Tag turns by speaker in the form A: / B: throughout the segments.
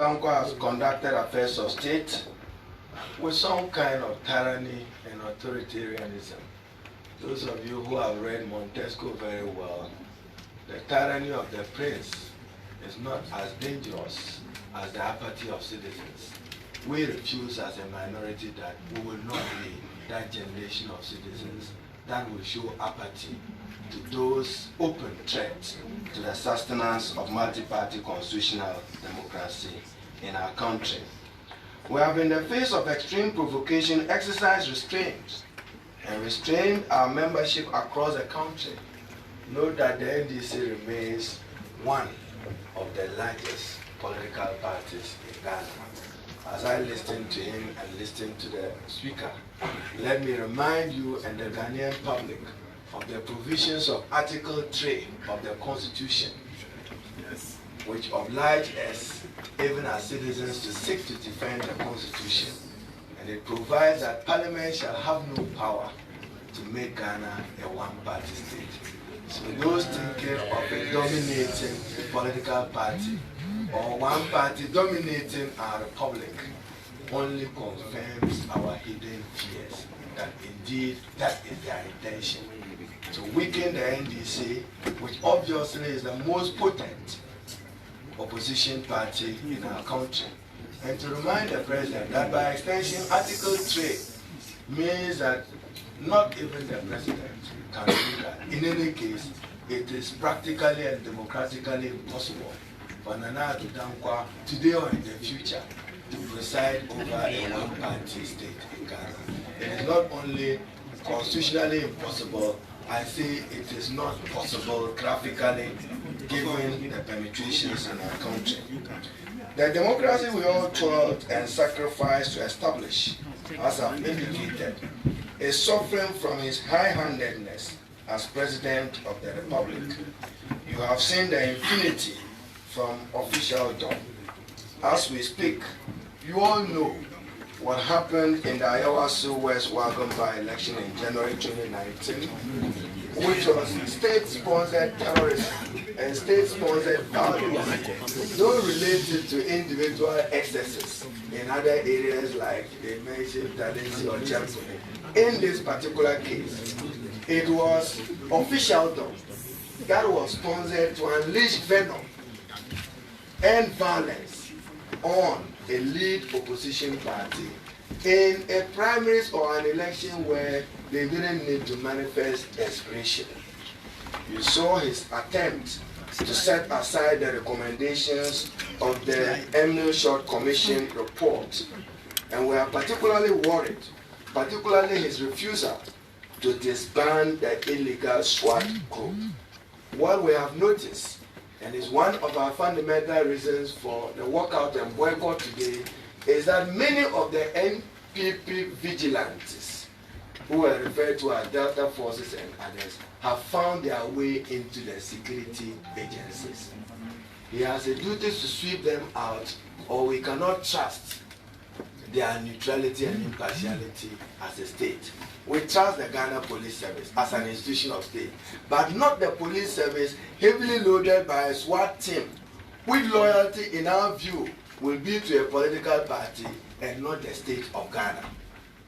A: Nyarko has conducted affairs of state with some kind of tyranny and authoritarianism. Those of you who have read Montesquieu very well, the tyranny of the prince is not as dangerous as the apathy of citizens. We refuse as a minority that we will not be that generation of citizens that will show apathy to those open threats to the sustenance of multi-party constitutional democracy in our country. We have, in the face of extreme provocation, exercised restraint and restrained our membership across the country. Note that the NDC remains one of the largest political parties in Ghana. As I listen to him and listen to the speaker, let me remind you and the Ghanaian public of the provisions of Article 3 of the Constitution, which oblige us, even as citizens, to seek to defend the Constitution. And it provides that Parliament shall have no power to make Ghana a one-party state. So those thinking of a dominating political party or one party dominating our republic only confirms our hidden fears that indeed that is their intention, to weaken the NDC, which obviously is the most potent opposition party in our country, and to remind the president that by extension Article 3 means that not even the president can do that. In any case, it is practically and democratically impossible for Nana Addo Dankwa today or in the future to preside over a one-party state in Ghana. It is not only constitutionally impossible, I say it is not possible graphically given the permutations in our country. The democracy we all toiled and sacrificed to establish, as I've indicated, is suffering from his high-handedness as President of the Republic. You have seen the infinity from officialdom. As we speak, you all know what happened in the Ayawaso West Wagon by-election in January 2019, which was state-sponsored terrorism and state-sponsored violence, though related to individual excesses in other areas like they mentioned Talensi or Champion. In this particular case, it was officialdom that was sponsored to unleash venom and violence on a lead opposition party in a primaries or an election where they didn't need to manifest desperation. You saw his attempt to set aside the recommendations of the Emile Short Commission report, and we are particularly worried, particularly his refusal to disband the illegal SWAT group. What we have noticed, and is one of our fundamental reasons for the walkout and boycott today, is that many of the NPP vigilantes, who are referred to as Delta Forces and others, have found their way into the security agencies. He has a duty to sweep them out, or we cannot trust their neutrality and impartiality as a state. We trust the Ghana Police Service as an institution of state, but not the police service heavily loaded by a SWAT team, which loyalty in our view will be to a political party and not the state of Ghana.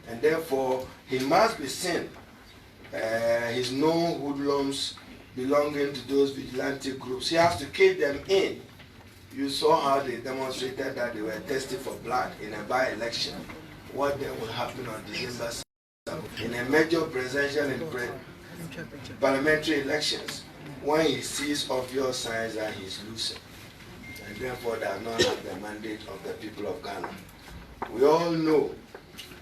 A: And therefore, he must be seen, his known hoodlums belonging to those vigilante groups. He has to keep them in. You saw how they demonstrated that they were thirsty for blood in a by-election. What then will happen on December 7th in a major presidential and parliamentary elections when he sees obvious signs that he's losing and therefore does not have the mandate of the people of Ghana. We all know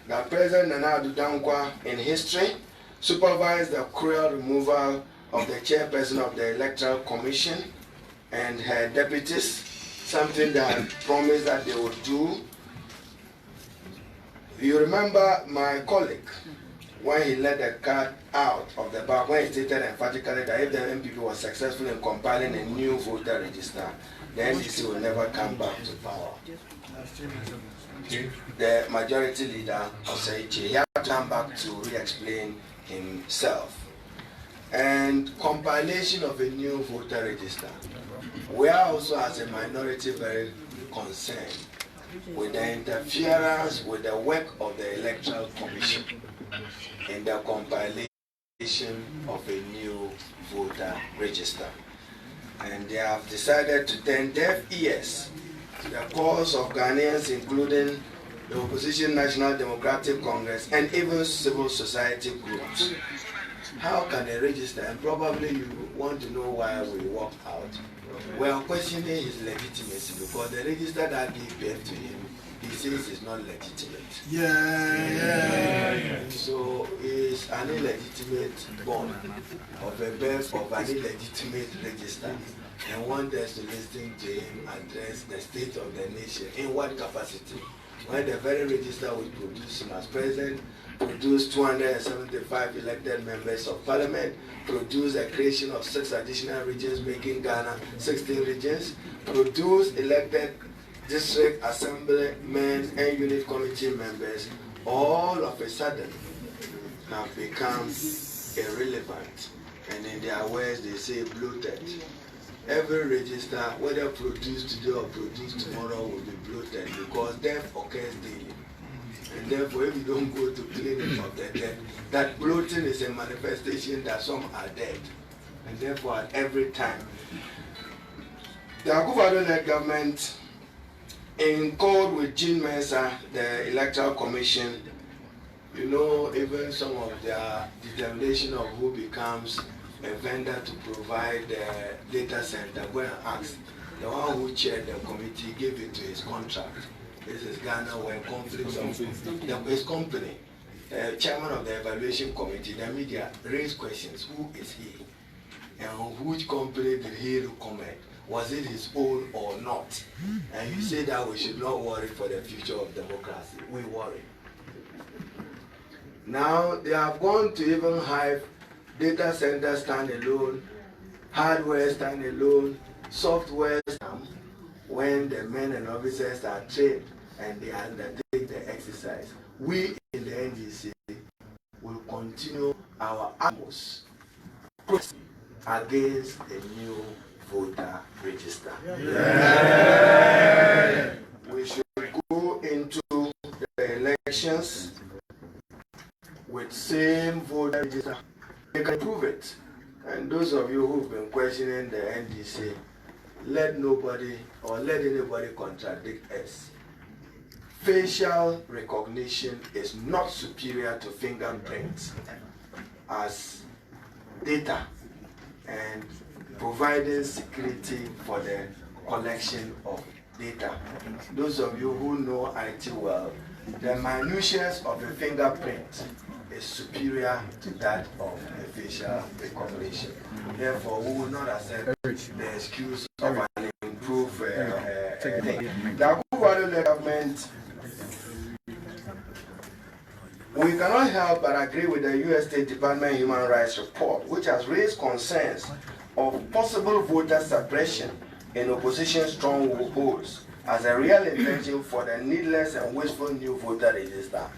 A: that President Nana Addo Dankwa in history supervised the cruel removal of the chairperson of the Electoral Commission and her deputies, something that promised that they would do. You remember my colleague, when he let the cat out of the bag, when he stated emphatically that if the MPP was successful in compiling a new voter register, the NDC will never come back to power. The majority leader, Oseiche, he had to come back to re-explain himself. And compilation of a new voter register. We are also, as a minority, very concerned with the interference with the work of the Electoral Commission in the compilation of a new voter register. And they have decided to turn deaf ears to the calls of Ghanaians, including the opposition National Democratic Congress and even civil society groups. How can a register, and probably you want to know why we walk out. We are questioning his legitimacy because the register that gave birth to him, he says is not legitimate. So it's an illegitimate born of a birth of an illegitimate register, and want us to listen to him address the state of the nation. In what capacity? When the very register we produce him as president, produce 275 elected members of parliament, produce a creation of 6 additional regions, making Ghana 16 regions, produce elected district assemblymen and unit committee members, all of a sudden have become irrelevant. And in their words, they say bloated. Every register, whether produced today or produced tomorrow, will be bloated because death occurs daily. And therefore, if you don't go to clinic of the dead, that bloating is a manifestation that some are dead. And therefore, at every time, the Akufo-Addo government, in accord with Jean Mensa, the Electoral Commission, you know, even some of their determination of who becomes a vendor to provide the data center, go and ask the one who chaired the committee, gave it to his contract. This is Ghana, where conflicts of his company, the chairman of the evaluation committee, the media raised questions. Who is he? And which company did he recommend? Was it his own or not? And you say that we should not worry for the future of democracy. We worry. Now they have gone to even have data centers stand alone, hardware stand alone, software stand when the men and officers are trained and they undertake the exercise. We in the NDC will continue our utmost against a new voter register. Yeah. We should go into the elections with same voter register. We can prove it. And those of you who've been questioning the NDC, let nobody or let anybody contradict us. Facial recognition is not superior to fingerprints as data and providing security for the collection of data. Those of you who know IT well, the minutiae of a fingerprint is superior to that of a facial recognition. Therefore, we will not accept the excuse of an improved thing. The Akufo-Addo government, we cannot help but agree with the U.S. State Department Human Rights Report, which has raised concerns of possible voter suppression in opposition strongholds as a real intention for the needless and wasteful new voter register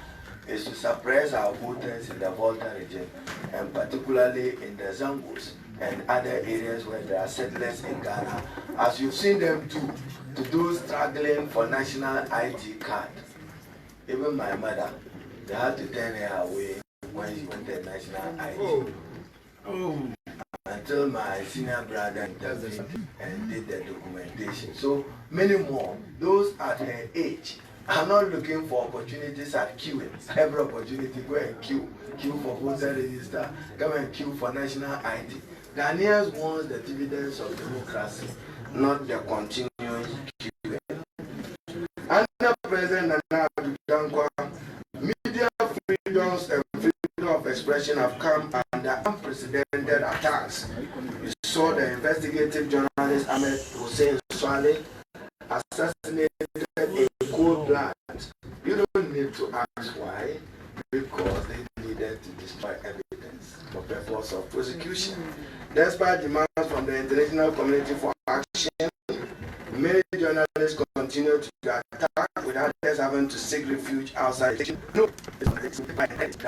A: is to suppress our voters in the Volta region, and particularly in the Zangos and other areas where there are settlers in Ghana, as you've seen them do to those struggling for national ID card. Even my mother, they had to turn her away when she wanted national ID. Until my senior brother intervened and did the documentation. So many more, those at her age, are not looking for opportunities at queuing. Every opportunity, go and queue for voter register, come and queue for national ID. Ghanaians want the dividends of democracy, not the continuous queuing. Under President Nana Addo, media freedoms and freedom of expression have come under unprecedented attacks. You saw the investigative journalist Ahmed Hussein Swale assassinated in cold blood. You don't need to ask why, because they needed to destroy evidence for purpose of prosecution. Despite demands from the international community for action, many journalists continue to be attacked, with others having to seek refuge outside.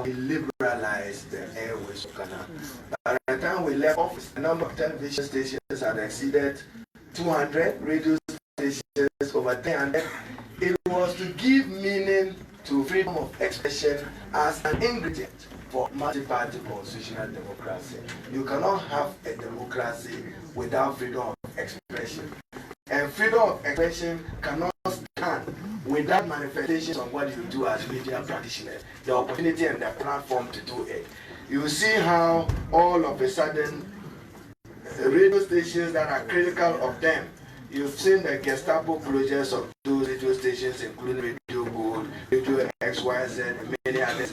A: We liberalized the airways of Ghana. By the time we left office, the number of television stations had exceeded 200, radio stations over there, and then it was to give meaning to freedom of expression as an ingredient for multi-party constitutional democracy. You cannot have a democracy without freedom of expression. And freedom of expression cannot stand without manifestations of what you do as media practitioners, the opportunity and the platform to do it. You see how all of a sudden radio stations that are critical of them, you've seen the Gestapo projects of those radio stations, including Radio Gold, Radio XYZ, and many others,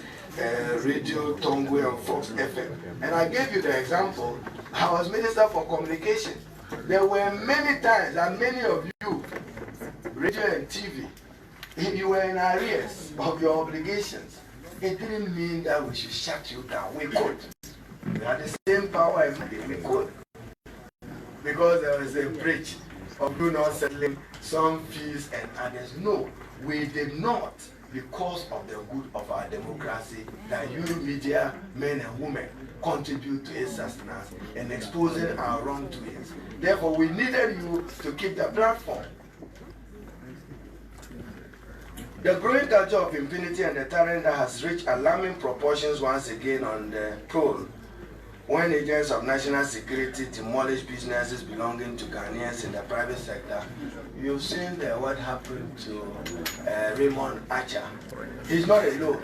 A: Radio Tongue and Fox FM. And I gave you the example. I was Minister for Communication. There were many times, and many of you, radio and TV, if you were in arrears of your obligations, it didn't mean that we should shut you down. We could. We had the same power as we could. Because there was a breach of you not settling some fees and others. No, we did not, because of the good of our democracy, that you media, men and women, contribute to its sustenance and exposing our wrongdoings. Therefore, we needed you to keep the platform. The growing culture of impunity and the tyrant that has reached alarming proportions once again on the prowl, when agents of national security demolish businesses belonging to Ghanaians in the private sector. You've seen what happened to Raymond Archer. He's not alone.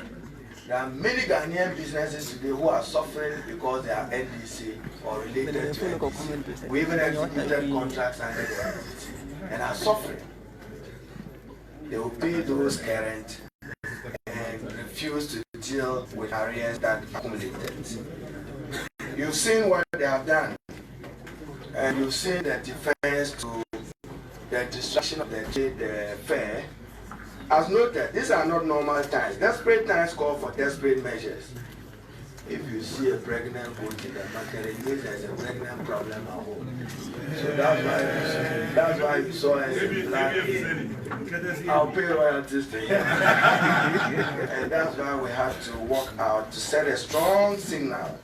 A: There are many Ghanaian businesses today who are suffering because they are NDC or related to NDC. We even executed contracts under the NDC and are suffering. They will pay those current and refuse to deal with arrears that accumulated. You've seen what they have done, and you've seen the defense to the destruction of the fair. As noted, these are not normal times. Desperate times call for desperate measures. If you see a pregnant goat in the market, it means there's a pregnant problem at home. So that's why you saw us in black. I'll pay royalties to him. And that's why we have to walk out to set a strong signal.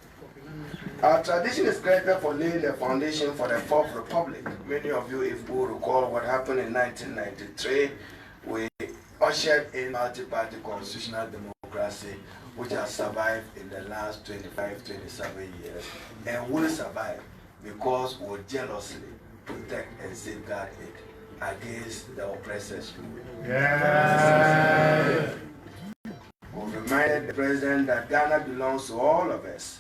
A: Our tradition is credited for laying the foundation for the Fourth Republic. Many of you, if you recall what happened in 1993, we ushered in multi-party constitutional democracy, which has survived in the last 25, 27 years, and will survive because we jealously protect and safeguard it against the oppressors. Yeah. We reminded the President that Ghana belongs to all of us,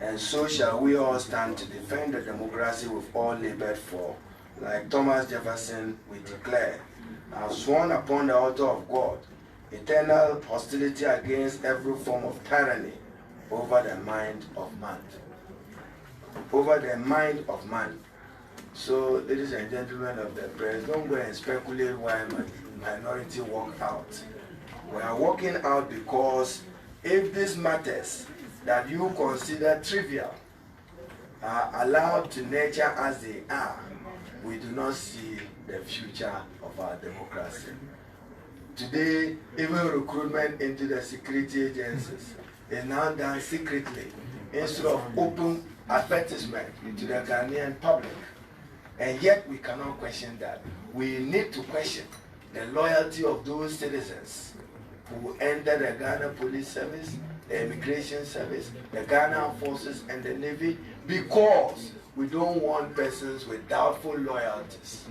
A: and so shall we all stand to defend the democracy we've all labored for. Like Thomas Jefferson, we declare, I have sworn upon the altar of God, eternal hostility against every form of tyranny over the mind of man. Over the mind of man. So, ladies and gentlemen of the press, don't go and speculate why minority walk out. We are walking out because if these matters that you consider trivial are allowed to nature as they are, we do not see the future of our democracy. Today, even recruitment into the security agencies is now done secretly instead of open advertisement to the Ghanaian public. And yet we cannot question that. We need to question the loyalty of those citizens who enter the Ghana Police Service, the Immigration Service, the Ghana Forces and the Navy, because we don't want persons with doubtful loyalties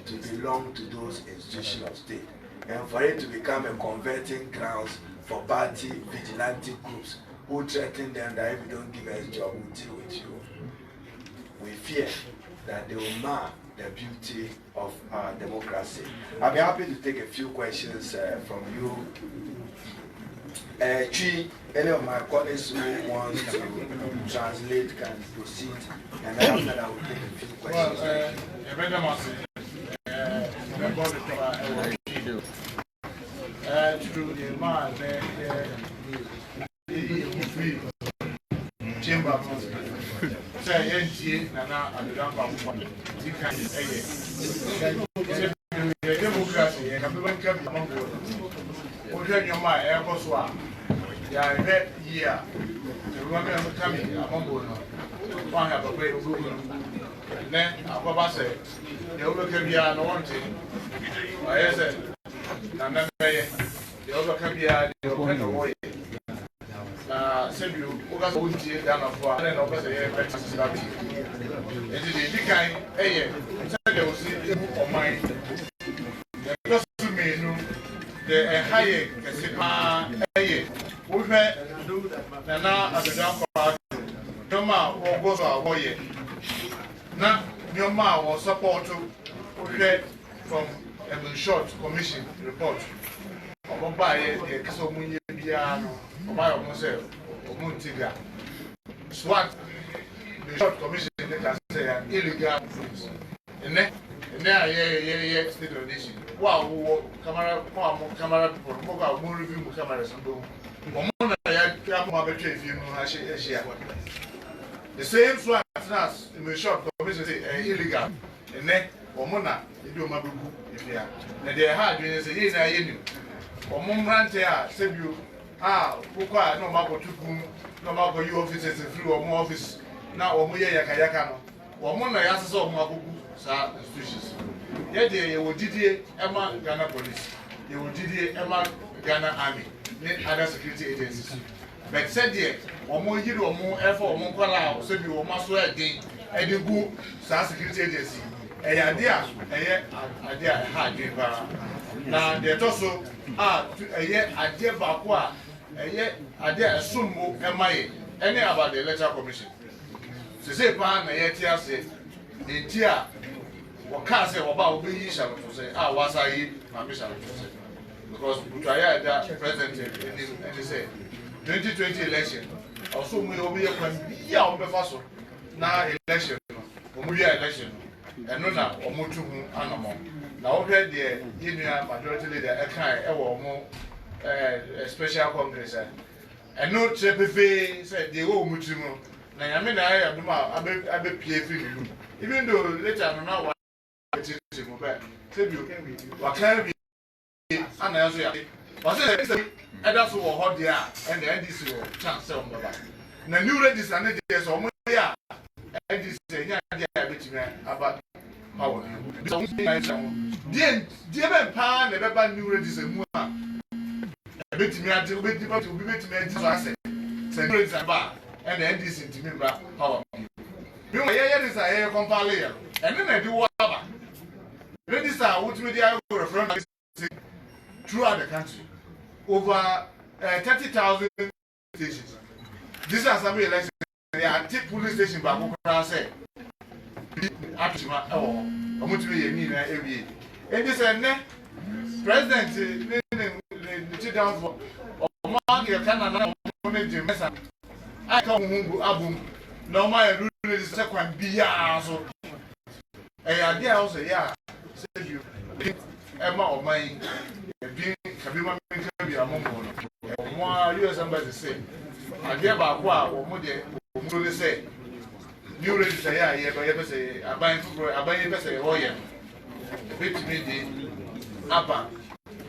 A: to belong to those institutions of state, and for it to become a converting grounds for party vigilante groups who threaten them that if you don't give us a job, we'll deal with you. We fear that they will mar the beauty of our democracy. I'll be happy to take a few questions from you. Any of my colleagues who want to translate can proceed, and after that I will take a few questions.
B: Chamber say NDC Nana Adamba democracy and everyone can be among them. Open your mind, Aircoswa. Yeah, that year. The woman coming among them. One have a great Google. ne akɔba sɛ deɛ wobɛka biara no wɔnte ɔyɛ sɛ nana bɛyɛ deɛ wobɛka biara deɛ ɔpɛ na wɔyɛ na sɛbio woka sɛ wontie ghanafoɔ a ɛne na wopɛ sɛ yɛyɛ bɛte sesa bi ɛnti deɛ ɛdi kan ɛyɛ sɛdeɛ wo si ɛmu ɔman deɛ ɛtɔ so mmienu deɛ ɛha yɛ kɛse paa ɛyɛ wohwɛ nana adedankɔa nneɛma a wɔbɔ so a wɔyɛ na nneɛma a wɔ support wohwɛ from a short commission report ɔmo baayɛ deɛ kasa ɔmo nyɛ biara no ɔmo ayɛ ɔmo sɛ ɔmo ntiga SWAT the short commission ne ka sɛ ya illegal things ɛnɛ a yɛ state of the nation wo a wowɔ camera mo a mo camera people mo a mo review mo cameras no ɔmo na yɛ mo abɛtwa efie no ahyia the same SWAT as the short commission say illegal ɛnɛ ɔmo na ebi ɔmo abɛgu efia na deɛ ha adwene sɛ yɛn na yɛ nim ɔmo mmerante a sɛbio a wokɔ a na ɔmo akɔto kum na ɔmo akɔyi officers firi ɔmo office na ɔmo yɛ yakayaka no ɔmo na yɛasesa ɔmo akɔgu saa institutions yɛdeɛ yɛwɔ didie ɛma Ghana police yɛwɔ didie ɛma Ghana army ne other security agencies but sɛdeɛ ɔmo yiri ɔmo ɛfɔ ɔmo nkɔla a sɛbio ɔmo aso ɛden ɛde gu saa security agency ɛyɛ adeɛ a ɛyɛ adeɛ a ɛha adwene paa na deɛ ɛtɔ so a ɛyɛ adeɛ baako a ɛyɛ adeɛ a ɛsom mo ɛma yɛ ɛne about the electoral commission sese paa na yɛte ase ne nti a wɔkaa sɛ wɔba a wɔbɛyi hyɛloto sɛ a wɔasa yi maame hyɛloto sɛ because butuayɛ ɛda president anim ɛne sɛ 2020 election ɔso mu yɛ wɔbɛyɛ kwan bi a wɔbɛfa so na election no wɔn wia election no ɛno na wɔn tu ho anamɔ na wɔhwɛ deɛ yɛnua majority leader ɛka ɛwɔ wɔn special congress ɛno kyerɛ pefee sɛ deɛ ɛwɔ wɔn tirim no na nyame na ayɛ adum a abɛpie firi ne mu even though later no na wɔte mu bɛ sɛbio waka bi ana yɛ so yɛ wɔsɛ sɛ ɛda so wɔ hɔ deɛ a ɛna NDC wɔ chance sɛ wɔn bɛba na new register ne deɛ sɛ wɔn yɛ a NDC nyɛ adeɛ a bɛtumi aba power deɛ bɛn paa na ɛbɛba new register mu a ɛbɛtumi ade obi bɛtumi adi so asɛ sɛ new register ba and the NDC to me power. You know, this is a compile here. And then I do whatever. This is what we do referendum throughout the country. Over 30,000 stations. This is assembly election. They are take police station back over say. Actually, I'm going to be a new every. And this is president the down for Mark your Canada message. I come home album. No my rule is second bia so. Idea also yeah. Say you Emma or mine being Kabima be among one US embassy say. Idea about what or more they say. New register yeah but say I buy say oh yeah. Bit me the upper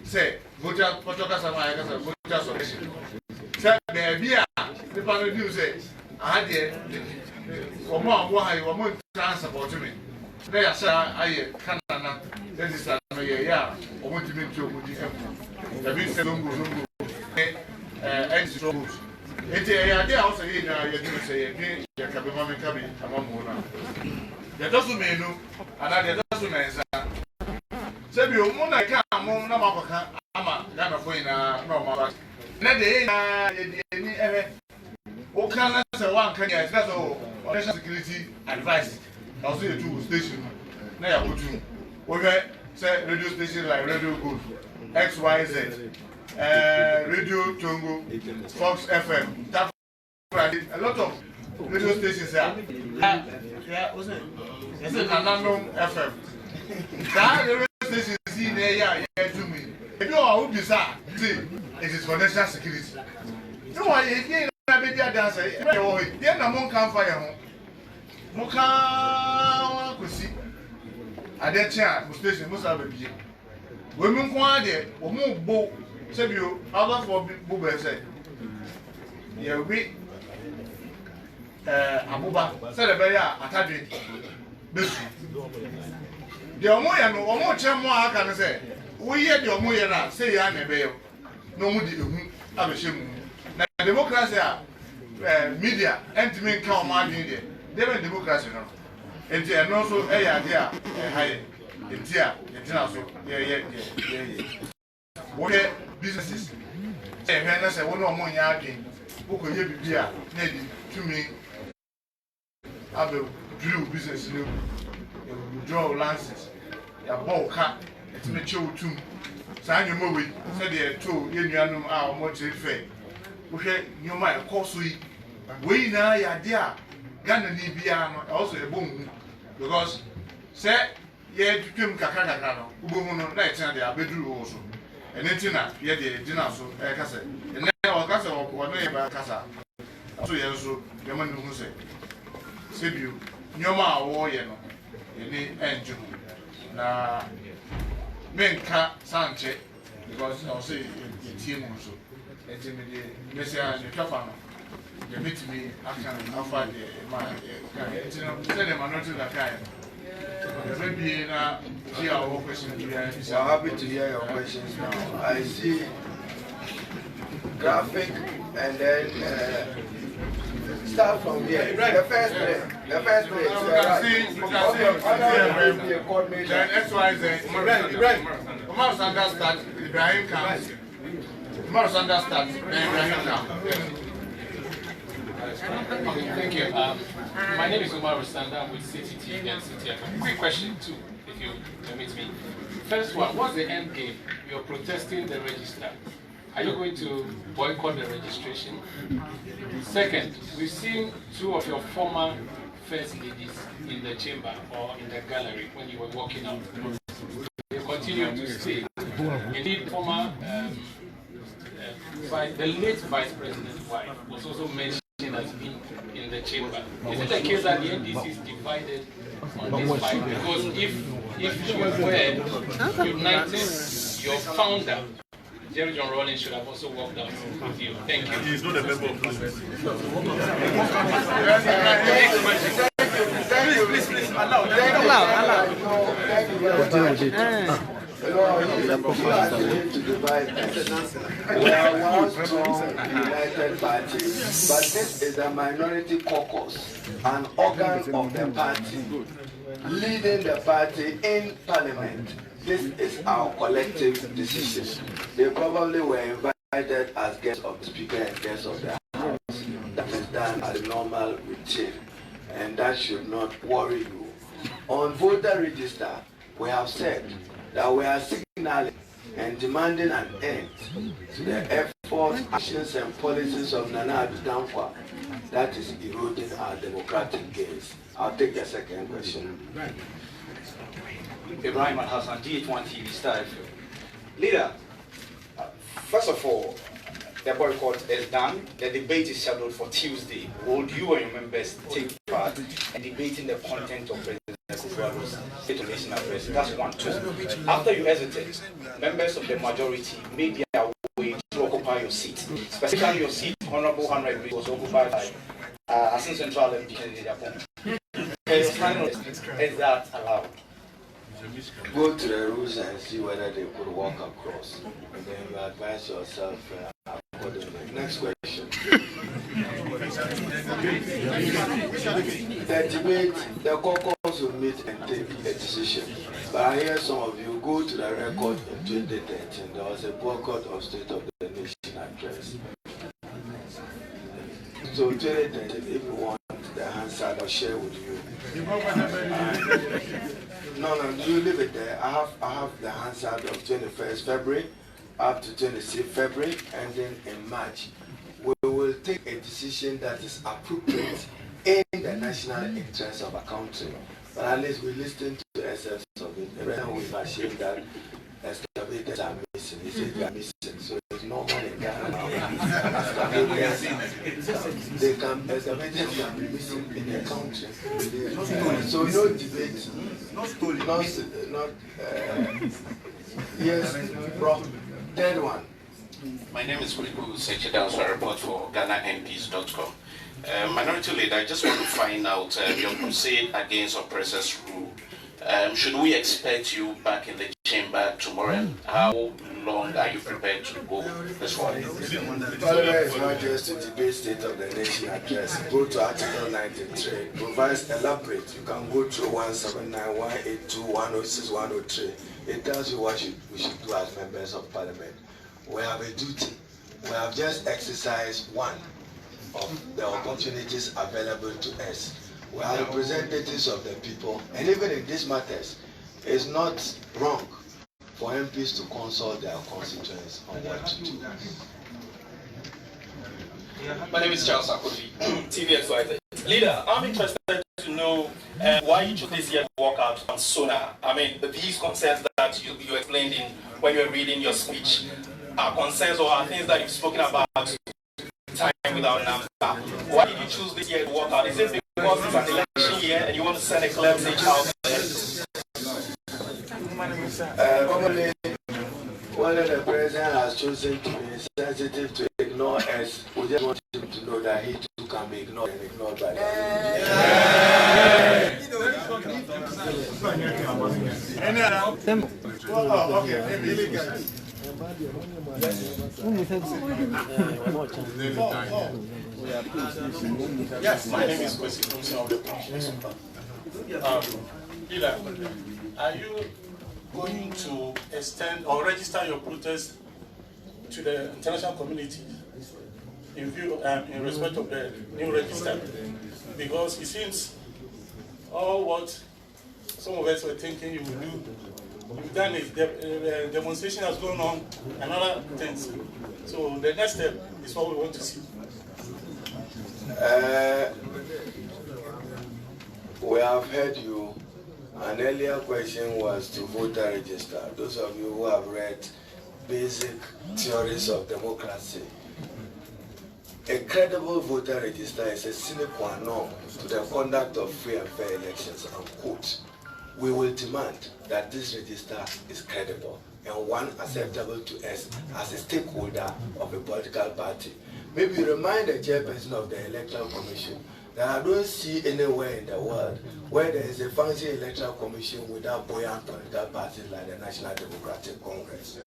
B: say voter photographer sama voter selection. Say baby the panel do say I had for more why or more transport to me. They are say I Canada that is yeah or want to make you the big lungu and struggles. It's a idea also here now you do say you can be mommy coming among one. That doesn't mean no and that doesn't mean say you mona ka mo na makoka ama Ghana for na normal na de ni o kan say one kan ya say so national security advice also you do station na ya go to we say radio station like Radio Gold XYZ Radio Tongo Fox FM that a lot of radio stations yeah what's it is it Nanandom FM that radio station see there yeah to me if you are who bizarre see it is for national security no why if na be dia dancer e be wo he dia na mon kan fire ho mo kan kosi ade chia mo station mo sa ba bie we mu nko ade wo mo bo sebio other for bo be say ye we abuba say le be ya atadwe besu de omoye no omo chemo aka ne say we ye de omoye na say ya na be yo no mu di ehu abehye mu na democracy a media entimi nka o ma adwin de dem democracy no enti eno so ya de a haye enti a etina so ye what businesses say when say won omo nya adwin okoye bibia na di tumi abe drill business no withdraw license ya walkout etime chewotum saa nyoma we say de to ye nuanum a omo tire fe wo hwe nyoma e koso yi we na ya de a Ghana ni bia no also e bom because say ye twem kakaka no ubomu no na etina de abeduru wo so enti na ye de dina so e ka say ene o ka say wo no ye ba kasa so ye so ye man no say sebiu nyoma a wo ye no eni enju na menka sanche because I say team so enti me de mesia ne twafa no ye metimi akan afa de ma enti no say the minority that kind. Maybe now, see our questions. We are
A: happy to hear your questions now. I see graphic and then start from here. The first place. You can see.
B: Then XYZ. Umar Sanders starts. Ibrahim comes. Umar Sanders starts. Then Ibrahim comes.
C: Okay, thank you. My name is Umar Sanders. I'm with CTT and CTF. Quick question, too, if you permit me. First one, what's the end game? You're protesting the register. Are you going to boycott the registration? Second, we've seen two of your former first ladies in the chamber or in the gallery when you were walking out. They continue to stay. Indeed, former, the late Vice President's wife was also mentioned as being in the chamber. Is it the case that the NDC is divided on this fight? Because if you were united, your founder, Jerry John Rawlings, should have also walked out with you. Thank you.
D: He is not a member of Congress.
A: Please, allow. To divide us. We are one strong united party, but this is a minority caucus, an organ of the party, leading the party in parliament. This is our collective decision. They probably were invited as guests of the speaker and guests of the house. That is done as a normal routine, and that should not worry you. On voter register, we have said that we are signaling and demanding an end to the efforts, actions, and policies of Nana Addo Dankwa that is eroding our democratic gains. I'll take the second question.
E: Ibrahim Hassan, DH1 TV, Star FM. Leader, first of all, the boycott is done. The debate is scheduled for Tuesday. Would you and your members take part in debating the content of President Kufuor's State of the Nation address? That's one. Two, after you exited, members of the majority made their way to occupy your seat. Specifically, your seat, Honorable Henry, was occupied by Assistant Central MP Kennedy Japon. Is that allowed?
A: Go to the rules and see whether they could walk across, and then you advise yourself accordingly. Next question. The debate, the caucus will meet and take a decision. But I hear some of you go to the record in 2013. There was a boycott of State of the Nation address. So 2013, if you want the answer, I'll share with you. No, you leave it there. I have the answer of 21st February up to 26th February, and then in March, we will take a decision that is appropriate in the national interest of our country. But at least we listen to the essence of it. And we assume that excavators are missing. He said they are missing. So it's normal in Ghana now. Excavators can be missing in the country. So no debate. Yes, bro. Third one.
F: My name is Kuliku Sechida, also I report for GhanaMPs.com.
D: Minority Leader, I just want to find out your crusade against oppressors' rule. Should we expect you back in the chamber tomorrow? And how long are you prepared to go this morning?
A: Parliament is not just to debate State of the Nation address. Go to Article 93. It provides elaborate. You can go to 179, 182, 106, 103. It tells you what we should do as members of Parliament. We have a duty. We have just exercised one of the opportunities available to us. We are representatives of the people, and even in these matters, it's not wrong for MPs to consult their constituents on what to do.
F: My name is Charles Akodi, TVXYZ. Leader, I'm interested to know why you chose this year to walk out on SONA. I mean, these concerns that you explained in when you were reading your speech are concerns or are things that you've spoken about time without NAMSA. Why did you choose this year to walk out? Is it because it's an election year and you want to send a clear message out there?
A: Normally, whether the president has chosen to be sensitive to ignore us, we just want him to know that he too can be ignored and ignored by them.
C: Yes, my name is Kwesi of the Leader, are you going to extend or register your protest to the international community in view in respect of the new register? Because it seems all what some of us were thinking you would do, you've done it. The demonstration has gone on, another things. So the next step is what we want to see.
A: We have heard you. An earlier question was to voter register. Those of you who have read basic theories of democracy, a credible voter register is a sine qua non to the conduct of free and fair elections. And quote, we will demand that this register is credible and one acceptable to us as a stakeholder of a political party. Maybe remind the chairperson of the Electoral Commission that I don't see anywhere in the world where there is a fancy electoral commission without buoyant political parties like the National Democratic Congress.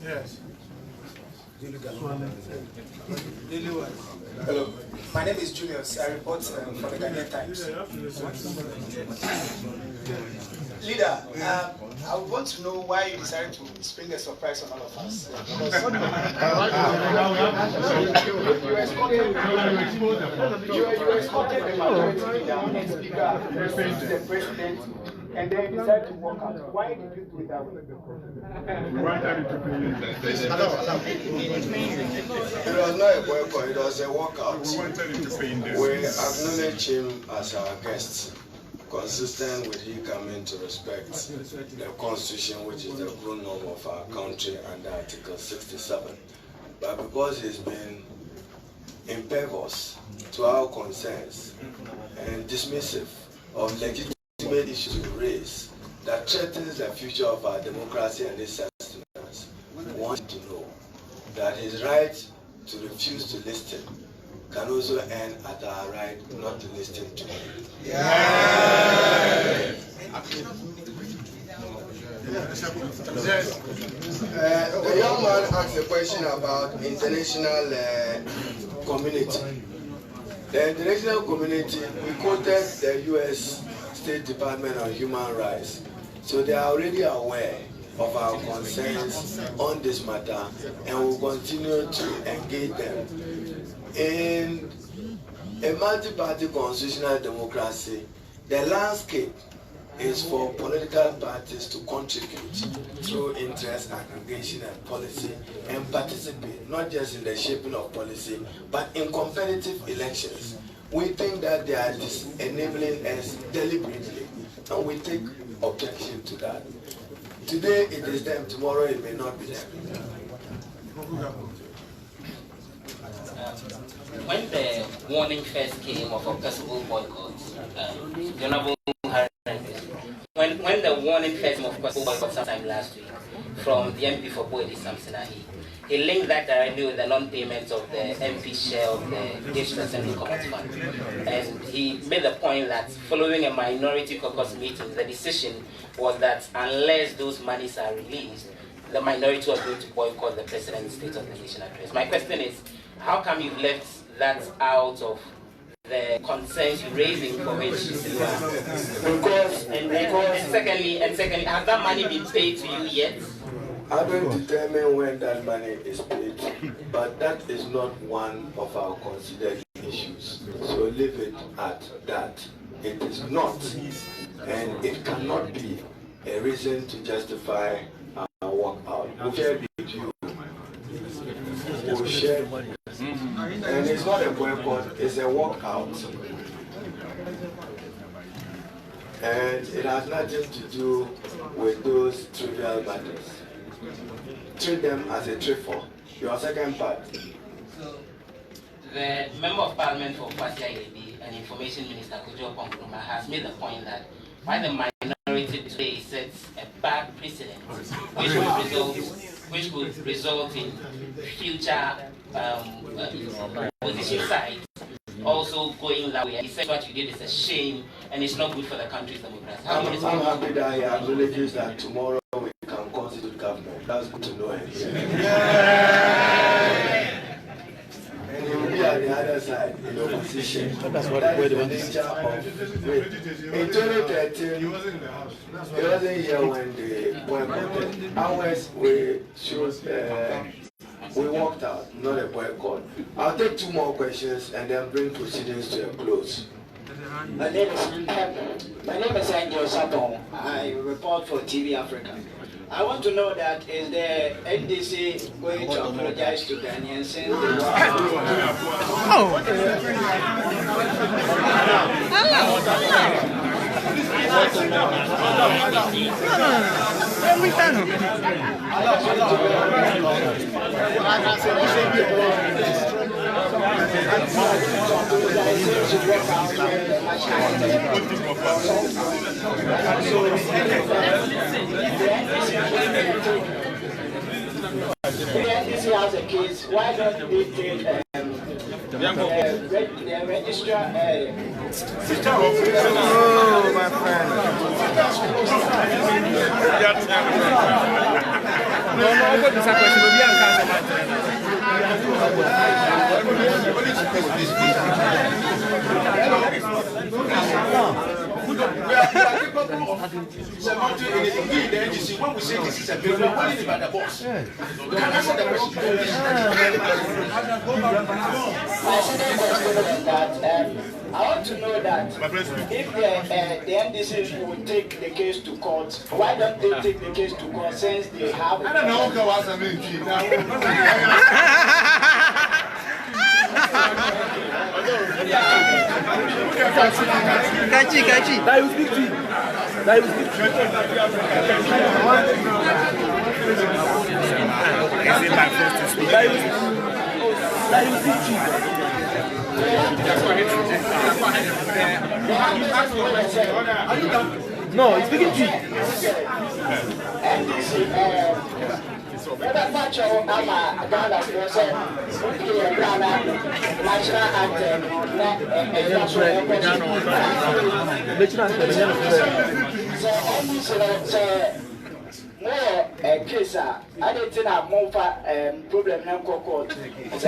B: Yes.
G: Hello, my name is Julius. I report from the Ghanaian Times. Leader, I want to know why you decided to spring a surprise on all of us. You escorted the majority leader and speaker, the president, and then you decided to walk out. Why did you do it that way?
A: It was not a boycott, it was a walkout. We acknowledge him as our guest, consistent with he coming to respect the Constitution, which is the rule norm of our country under Article 67. But because he's been impervious to our concerns and dismissive of legitimate issues we raise that threatens the future of our democracy and its sustenance, we want to know that his right to refuse to listen can also end at our right not to listen to him. The young man asked a question about international community. The international community, we quoted the U.S. State Department on Human Rights. So they are already aware of our concerns on this matter and will continue to engage them. In a multi-party constitutional democracy, the landscape is for political parties to contribute through interest, aggregation, and policy, and participate not just in the shaping of policy, but in competitive elections. We think that they are enabling us deliberately, and we take objection to that. Today it is them, tomorrow it may not be them.
H: When the warning first came of a possible boycott, the Honorable when when the warning first came, of course, sometime last week from the MP for Boyd Samsinahi, he linked that directly with the non-payment of the MP share of the District Assembly Commons Fund. And he made the point that following a minority caucus meeting, the decision was that unless those monies are released, the minority was going to boycott the President's State of the Nation address. My question is, how come you've left that out of the concerns you raising for which you are? And secondly, has that money been paid to you yet?
A: I don't determine when that money is paid, but that is not one of our considered issues. So leave it at that. It is not, and it cannot be a reason to justify our walkout. We'll share with you. We'll share. And it's not a boycott, it's a walkout. And it has nothing to do with those trivial matters. Treat them as a triffle. Your second part.
H: The Member of Parliament for Kwasia Yebi and Information Minister Kujo Pongkruma has made the point that while the minority today sets a bad precedent, which would result in future opposition sides also going that way. He said what you did is a shame and it's not good for the country's democracy.
A: I'm happy that he acknowledges that tomorrow we can constitute government. That's good to know him. And he will be at the other side in opposition. That's what the nature of. In 2013, he wasn't in the house. He wasn't here when they boycotted. Ours, we walked out, not a boycott. I'll take two more questions and then bring proceedings to a close.
G: My name is Angel Saton. I report for TV Africa. I want to know that is the NDC going to apologize to Ghanaians since the NDC has a case. Why don't they take the registrar?
B: Oh, my friend. When we say this is a bill, we're calling about the boss. Can answer the question.
G: My second question is that I want to know that if the NDC will take the case to court, why don't they take the case to court since they have?
B: I don't know what I mean.
I: Kachi. That will speak to you. That will speak to you. No, he's speaking to you.
G: A case, I didn't have more problem now court.
B: You can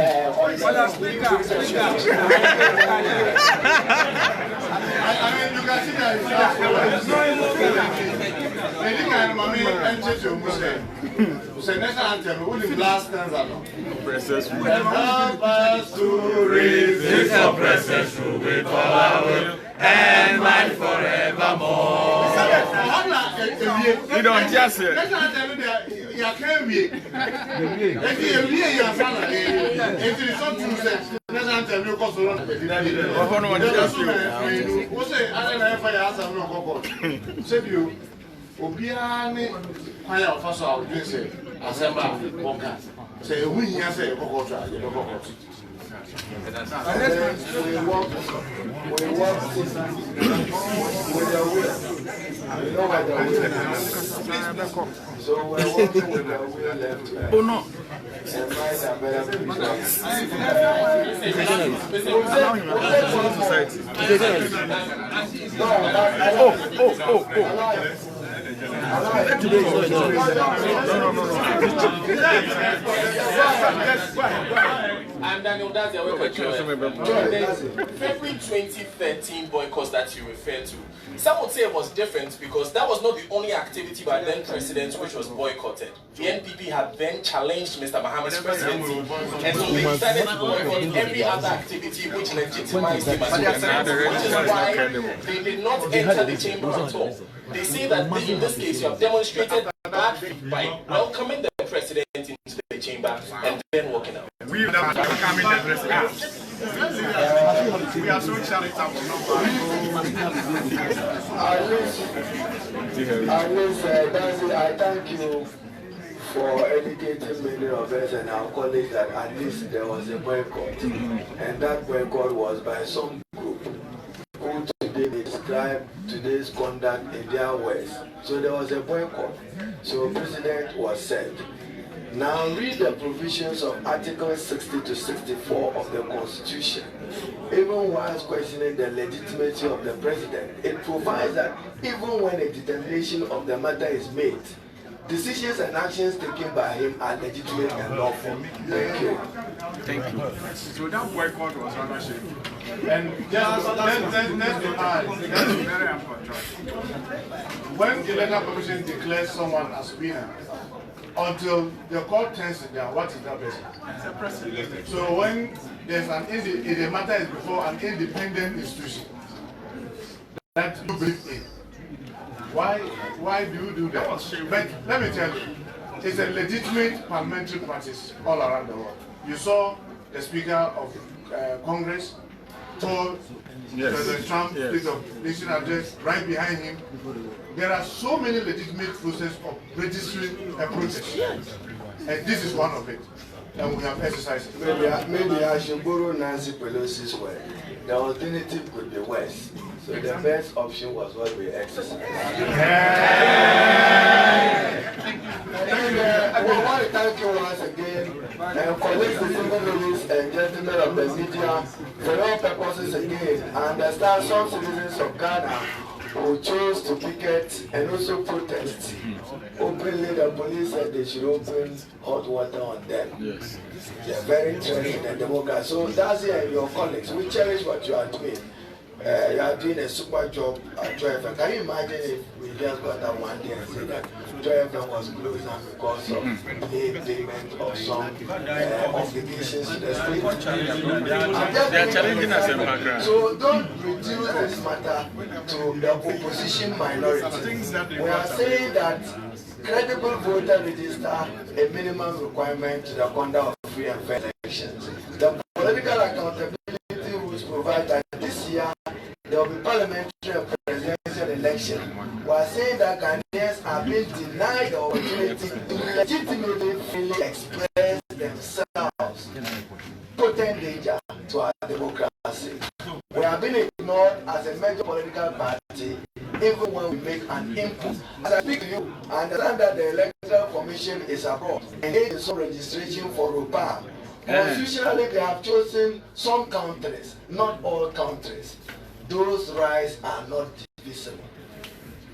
B: see that say next anthem, we will last stanza. Help us to resist oppressors with all our will and might forevermore. You don't just say. Next anthem, you can't be. If you don't choose it, next anthem, you go so long. Obiane kwaya ofaso a odin say assemble worker say who here say kokotwa you know kokotwa
A: We work with the will. You know where the wheel is. So we're walking with the wheel left to right.
I: Oh no.
A: And right and better
C: And Daniel, that's the way February 2013 boycott that you referred to. Some would say it was different because that was not the only activity by then president which was boycotted. The NPP had then challenged Mr. Mohammed's presidency, and so they decided to boycott every other activity which legitimized him as president, which is why they did not enter the chamber at all. They say that in this case you have demonstrated bad faith by welcoming the president into the chamber and then walking out.
B: We are not welcoming the president. We are so charitable.
A: I thank you for educating many of us and our colleagues that at least there was a boycott. And that boycott was by some group who today describe today's conduct in their words. So there was a boycott. So president was said. Now read the provisions of Articles 60 to 64 of the Constitution. Even whilst questioning the legitimacy of the president, it provides that even when a determination of the matter is made, decisions and actions taken by him are legitimate and lawful. Thank you.
I: Thank you.
B: So that boycott was rather shameful. And just let's be honest, that's very important. When the electoral commission declares someone as winner, until the court turns it down, what is that person? It's a president. So when there's the matter is before an independent institution that you believe in, why do you do that? But let me tell you, it's a legitimate parliamentary practice all around the world. You saw the Speaker of Congress told President Trump State of Nation address right behind him. There are so many legitimate processes of registering a protest, and this is one of it. And we have exercised it.
A: Maybe I should borrow Nancy Pelosi's word. The alternative could be worse. So the best option was what we exercised. I want to thank you once again for listening, ladies and gentlemen of the media. For all purposes again, I understand some citizens of Ghana who chose to picket and also protest. Openly, the police said they should open hot water on them.
I: Yes.
A: They are very interested in democracy. So that's it, and your colleagues. We cherish what you are doing. You are doing a super job at Joy FM. Can you imagine if we just got that one day and say that Joy FM was closed down because of late payment of some obligations to the state?
I: They are challenging us in background.
A: So don't reduce this matter to the opposition minority. We are saying that credible voter register a minimum requirement to the conduct of free and fair elections. The political accountability rules provide that this year there will be parliamentary and presidential election. We are saying that Ghanaians are being denied the opportunity to legitimately freely express themselves, potent danger to our democracy. We are being ignored as a major political party, even when we make an input. As I speak to you, I understand that the Electoral Commission is abroad and there is some registration for ROPA. Constitutionally, they have chosen some countries, not all countries. Those rights are not divisible.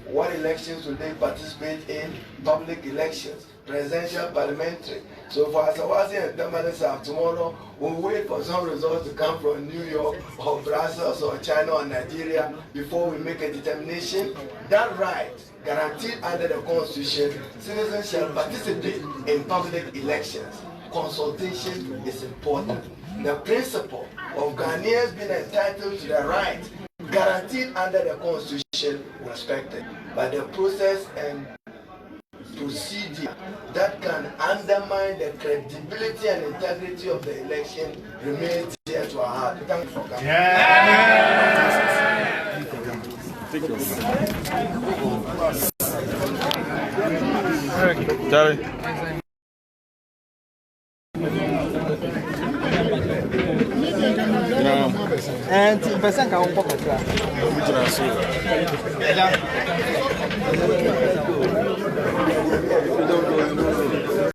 A: What elections will they participate in? Public elections, presidential, parliamentary. So for Asawasi and Tamale tomorrow, we'll wait for some results to come from New York or Brussels or China or Nigeria before we make a determination. That right, guaranteed under the Constitution, citizens shall participate in public elections. Consultation is important. The principle of Ghanaians being entitled to the right guaranteed under the Constitution was respected. But the process and procedure that can undermine the credibility and integrity of the election remains dear to our heart. Thank you for coming.
I: Charlie. No.
J: And person can walk kakra.
I: Which